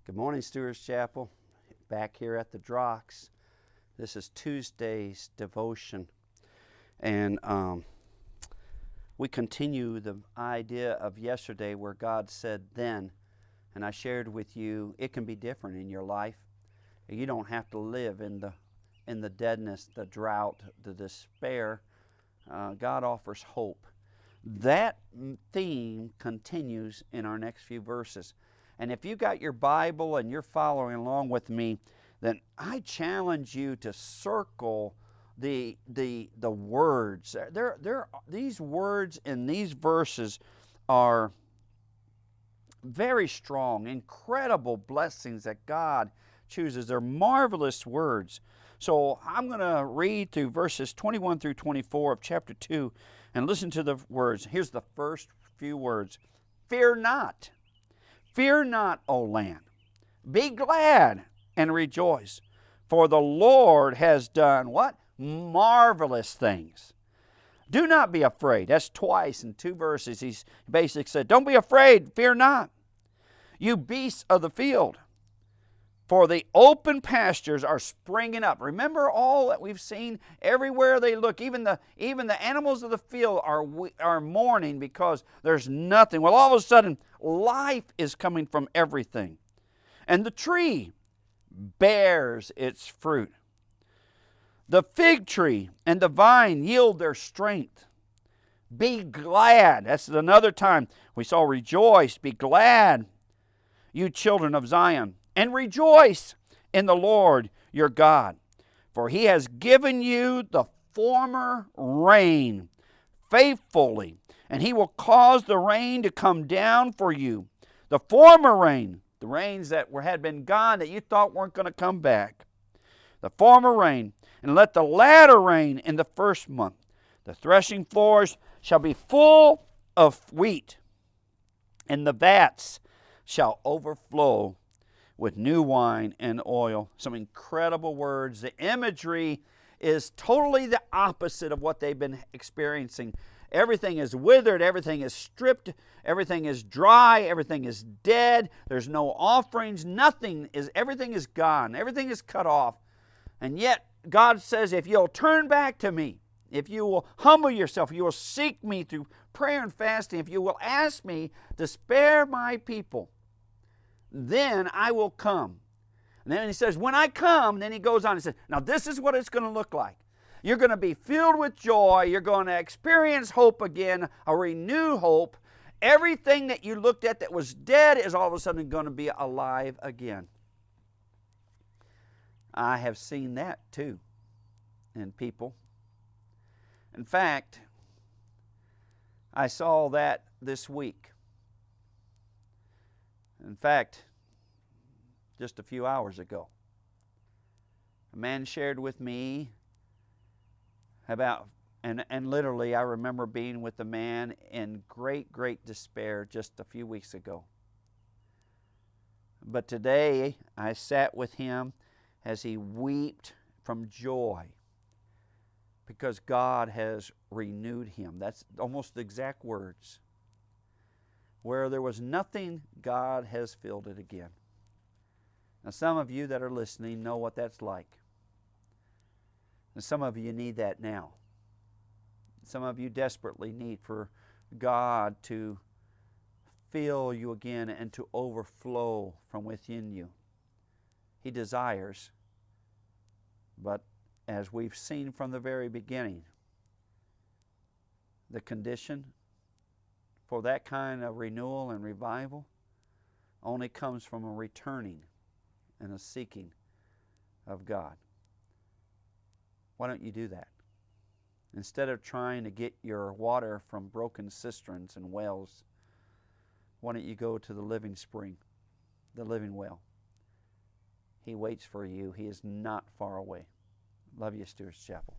Good morning, Stewart's Chapel. Back here at the Drox. This is Tuesday's devotion. And we continue the idea of yesterday where God said then. And I shared with you, it can be different in your life. You don't have to live in the deadness, the drought, the despair. God offers hope. That theme continues in our next few verses. And if you got your Bible and you're following along with me, then I challenge you to circle the words. These words in these verses are very strong, incredible blessings that God chooses. They're marvelous words. So I'm going to read through verses 21 through 24 of chapter 2 and listen to the words. Here's the first few words. Fear not. Fear not, O land. Be glad and rejoice, for the Lord has done what? Marvelous things. Do not be afraid. That's twice in two verses. He's basically said, don't be afraid, fear not. You beasts of the field, for the open pastures are springing up. Remember all that we've seen everywhere they look. Even the animals of the field are mourning because there's nothing. Well, all of a sudden, life is coming from everything. And the tree bears its fruit. The fig tree and the vine yield their strength. Be glad. That's another time we saw rejoice. Be glad, you children of Zion, and rejoice in the Lord your God. For he has given you the former rain faithfully, and he will cause the rain to come down for you. The former rain, the rains that had been gone that you thought weren't going to come back. The former rain, and let the latter rain in the first month. The threshing floors shall be full of wheat, and the vats shall overflow with new wine and oil. Some incredible words. The imagery is totally the opposite of what they've been experiencing. Everything is withered, everything is stripped, everything is dry, everything is dead. There's no offerings, everything is gone, everything is cut off. And yet God says, if you'll turn back to me, if you will humble yourself, if you will seek me through prayer and fasting, if you will ask me to spare my people, then I will come. And then he says, when I come, then he goes on and says, now this is what it's going to look like. You're going to be filled with joy. You're going to experience hope again, a renewed hope. Everything that you looked at that was dead is all of a sudden going to be alive again. I have seen that too in people. In fact, I saw that this week. In fact, just a few hours ago, a man shared with me about, and literally I remember being with the man in great, great despair just a few weeks ago. But today I sat with him as he wept from joy because God has renewed him. That's almost the exact words. Where there was nothing, God has filled it again. Now, some of you that are listening know what that's like. And some of you need that now. Some of you desperately need for God to fill you again and to overflow from within you. He desires, but as we've seen from the very beginning, the condition for that kind of renewal and revival only comes from a returning and a seeking of God. Why don't you do that? Instead of trying to get your water from broken cisterns and wells, why don't you go to the living spring, the living well? He waits for you. He is not far away. Love you, Stewart's Chapel.